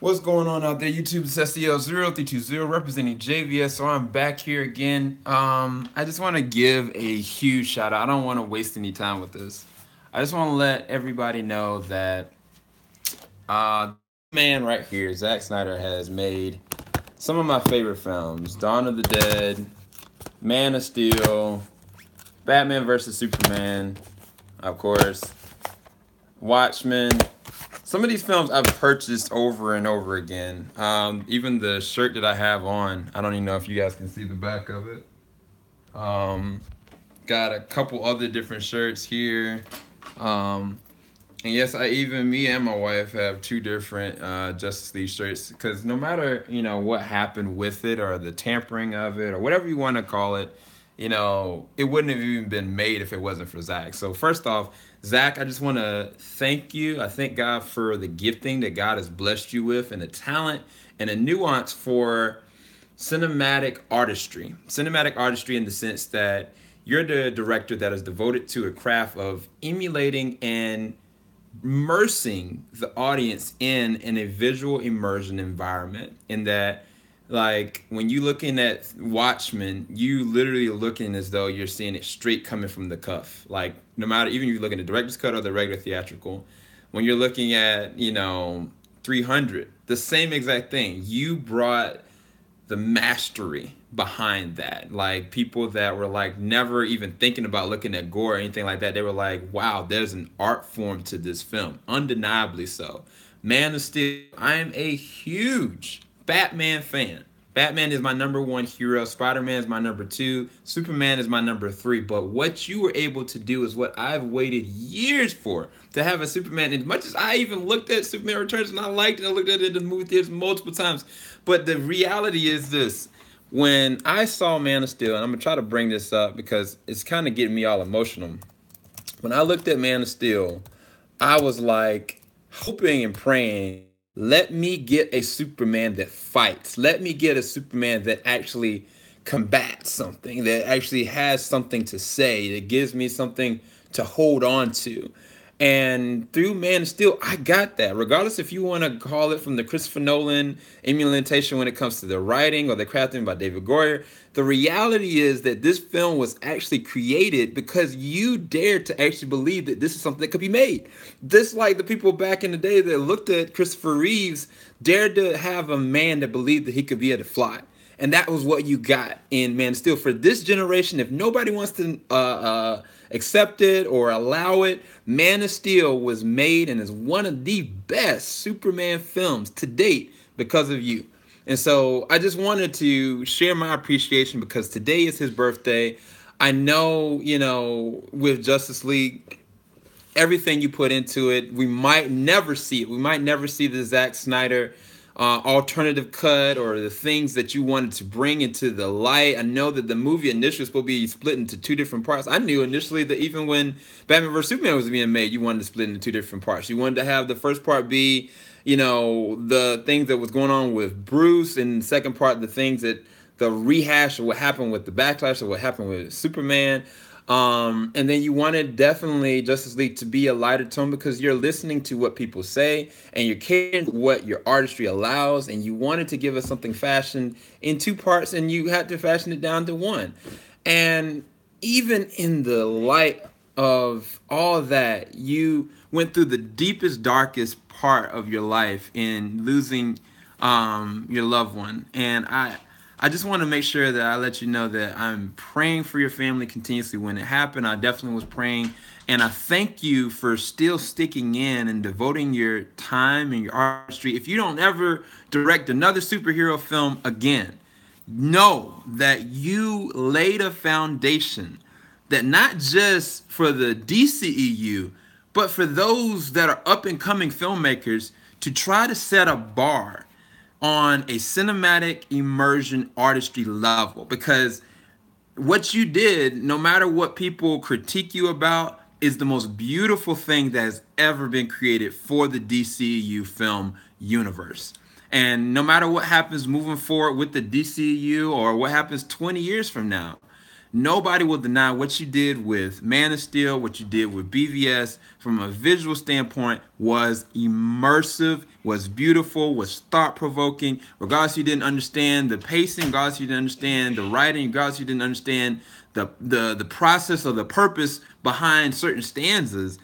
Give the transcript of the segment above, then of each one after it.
What's going on out there? YouTube, it's SEL0320 representing JVS. So I'm back here again. I just want to give a huge shout out. I don't want to waste any time with this. I just want to let everybody know that man right here, Zack Snyder, has made some of my favorite films: Dawn of the Dead, Man of Steel, Batman vs Superman, of course, Watchmen. Some of these films I've purchased over and over again. Even the shirt that I have on, I don't even know if you guys can see the back of it. Um, Got a couple other different shirts here. Um, and yes, me and my wife have two different Justice League shirts because no matter what happened with it or the tampering of it or whatever you want to call it, it wouldn't have even been made if it wasn't for Zach. So first off, Zach, I just want to thank you. I thank God for the gifting that God has blessed you with and the talent and a nuance for cinematic artistry. Cinematic artistry in the sense that you're the director that is devoted to a craft of emulating and immersing the audience in a visual immersion environment. In that, like when you looking at Watchmen, you literally looking as though you're seeing it straight coming from the cuff. Like no matter, even if you're looking at the director's cut or the regular theatrical, when you're looking at 300, the same exact thing. You brought the mastery behind that. Like people that were like never even thinking about looking at gore or anything like that, they were like, wow, there's an art form to this film. Undeniably so. Man of Steel, I am a huge Batman fan. Batman is my number one hero. Spider-Man is my number two. Superman is my number three. But what you were able to do is what I've waited years for, to have a Superman. As much as I even looked at Superman Returns and I liked it, I looked at it in the movie theaters multiple times. But the reality is this. When I saw Man of Steel, and I'm going to try to bring this up because it's kind of getting me all emotional. When I looked at Man of Steel, I was like hoping and praying, let me get a Superman that fights. Let me get a Superman that actually combats something, that actually has something to say, that gives me something to hold on to. And through Man of Steel, I got that. Regardless if you want to call it from the Christopher Nolan emulation when it comes to the writing or the crafting by David Goyer, the reality is that this film was actually created because you dared to actually believe that this is something that could be made. Just like the people back in the day that looked at Christopher Reeves dared to have a man that believed that he could be able to fly. And that was what you got in Man of Steel. For this generation, if nobody wants to accept it or allow it, Man of Steel was made and is one of the best Superman films to date because of you. And so I just wanted to share my appreciation because today is his birthday. I know, with Justice League, everything you put into it, we might never see it. We might never see the Zack Snyder alternative cut or the things that you wanted to bring into the light. I know that the movie initially was supposed to be split into two different parts. I knew initially that even when Batman vs Superman was being made, you wanted to split into two different parts. You wanted to have the first part be, the things that was going on with Bruce, and the second part, the things that the rehash of what happened with the backlash of what happened with Superman. And then you wanted definitely Justice League to be a lighter tone because you're listening to what people say and you're caring what your artistry allows, and you wanted to give us something fashioned in two parts and you had to fashion it down to one. And even in the light of all that, you went through the deepest, darkest part of your life in losing your loved one. And I just want to make sure that I let you know that I'm praying for your family continuously when it happened. I definitely was praying. And I thank you for still sticking in and devoting your time and your artistry. If you don't ever direct another superhero film again, know that you laid a foundation that not just for the DCEU, but for those that are up and coming filmmakers to try to set a bar on a cinematic immersion artistry level, because what you did, no matter what people critique you about, is the most beautiful thing that has ever been created for the DCU film universe. And no matter what happens moving forward with the DCU or what happens 20 years from now, nobody will deny what you did with Man of Steel, what you did with BVS from a visual standpoint was immersive was beautiful, was thought-provoking. Regardless you didn't understand the pacing, regardless you didn't understand the writing, regardless you didn't understand the process or the purpose behind certain stanzas,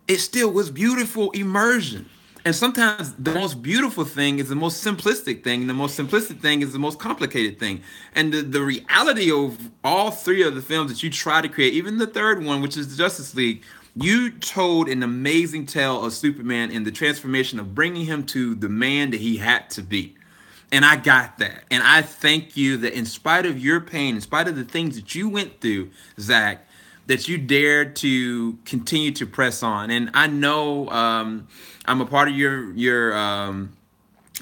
it still was beautiful immersion. And sometimes the most beautiful thing is the most simplistic thing, and the most simplistic thing is the most complicated thing. And the reality of all three of the films that you try to create, even the third one, which is the Justice League, you told an amazing tale of Superman and the transformation of bringing him to the man that he had to be. And I got that. And I thank you that in spite of your pain, in spite of the things that you went through, Zach, that you dared to continue to press on. And I know I'm a part of your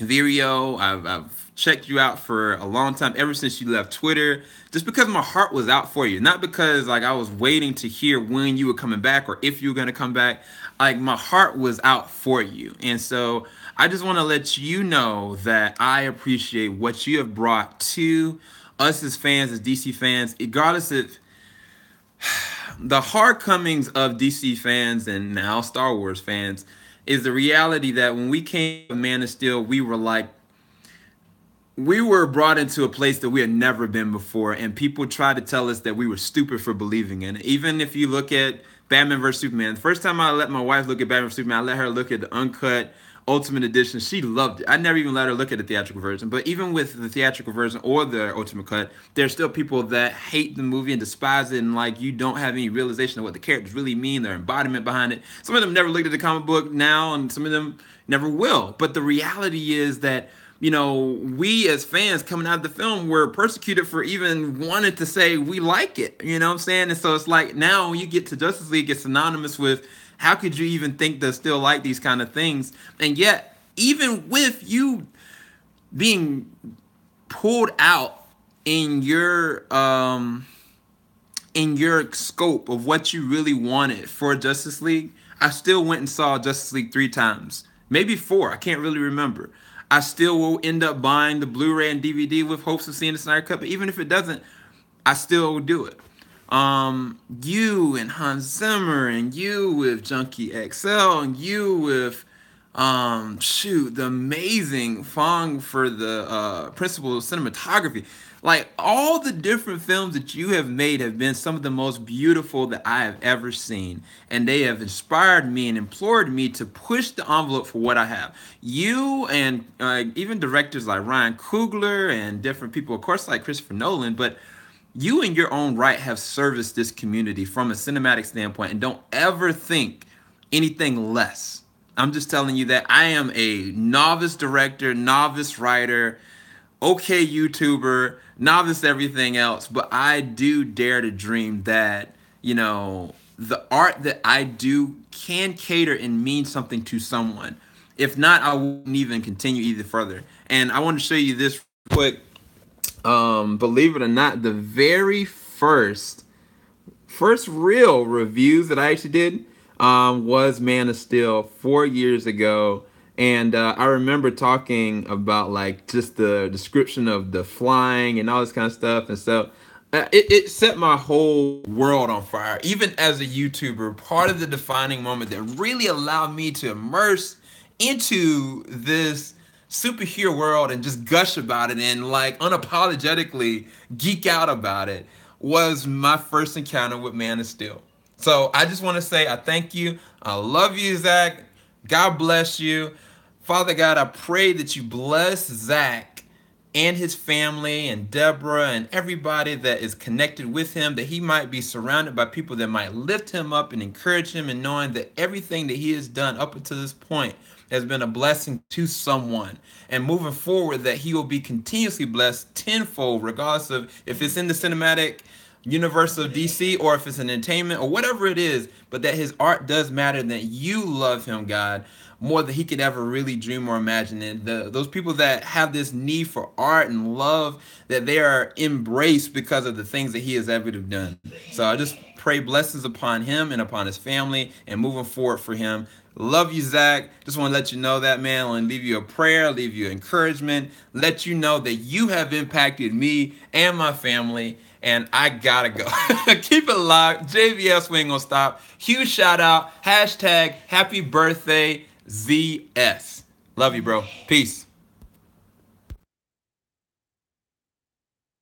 Vireo. I've checked you out for a long time, ever since you left Twitter, just because my heart was out for you. Not because like I was waiting to hear when you were coming back or if you were going to come back. Like my heart was out for you. And so I just want to let you know that I appreciate what you have brought to us as fans, as DC fans, regardless of the hard comings of DC fans and now Star Wars fans, is the reality that when we came to Man of Steel, we were brought into a place that we had never been before, and people tried to tell us that we were stupid for believing in it. Even if you look at Batman vs. Superman, the first time I let my wife look at Batman vs. Superman, I let her look at the uncut Ultimate Edition. She loved it. I never even let her look at the theatrical version. But even with the theatrical version or the Ultimate Cut, there's still people that hate the movie and despise it, and like you don't have any realization of what the characters really mean, their embodiment behind it. Some of them never looked at the comic book now, and some of them never will. But the reality is that, you know, we as fans coming out of the film were persecuted for even wanting to say we like it. You know what I'm saying? And so it's like now when you get to Justice League, it's synonymous with how could you even think to still like these kind of things? And yet, even with you being pulled out in your scope of what you really wanted for Justice League, I still went and saw Justice League 3 times, maybe 4. I can't really remember. I still will end up buying the Blu-ray and DVD with hopes of seeing the Snyder Cut, but even if it doesn't, I still will do it. You and Hans Zimmer, and you with Junkie XL, and you with the amazing Fong for the principal of cinematography. Like all the different films that you have made have been some of the most beautiful that I have ever seen, and they have inspired me and implored me to push the envelope for what I have. You and even directors like Ryan Coogler and different people, of course, like Christopher Nolan, but you in your own right have serviced this community from a cinematic standpoint, and don't ever think anything less. I'm just telling you that I am a novice director, novice writer, okay YouTuber, novice everything else, but I do dare to dream that, you know, the art that I do can cater and mean something to someone. If not, I wouldn't even continue either further. And I want to show you this quick. Believe it or not, the very first real reviews that I actually did was Man of Steel 4 years ago. And I remember talking about like just the description of the flying and all this kind of stuff. And so it set my whole world on fire. Even as a YouTuber, part of the defining moment that really allowed me to immerse into this superhero world and just gush about it and like unapologetically geek out about it was my first encounter with Man of Steel. So I just want to say I thank you. I love you, Zach. God bless you. Father God, I pray that you bless Zach and his family and Deborah and everybody that is connected with him, that he might be surrounded by people that might lift him up and encourage him, and knowing that everything that he has done up until this point has been a blessing to someone. And moving forward, that he will be continuously blessed tenfold, regardless of if it's in the cinematic universe of DC or if it's an entertainment or whatever it is, but that his art does matter, and that you love him, God, more than he could ever really dream or imagine. And those people that have this need for art and love, that they are embraced because of the things that he has ever done. So I just pray blessings upon him and upon his family and moving forward for him. Love you, Zach. Just want to let you know that, man. I want to leave you a prayer, leave you encouragement, let you know that you have impacted me and my family, and I gotta go. Keep it locked. JVS, we ain't gonna stop. Huge shout out. Hashtag happy birthday, ZS. Love you, bro. Peace.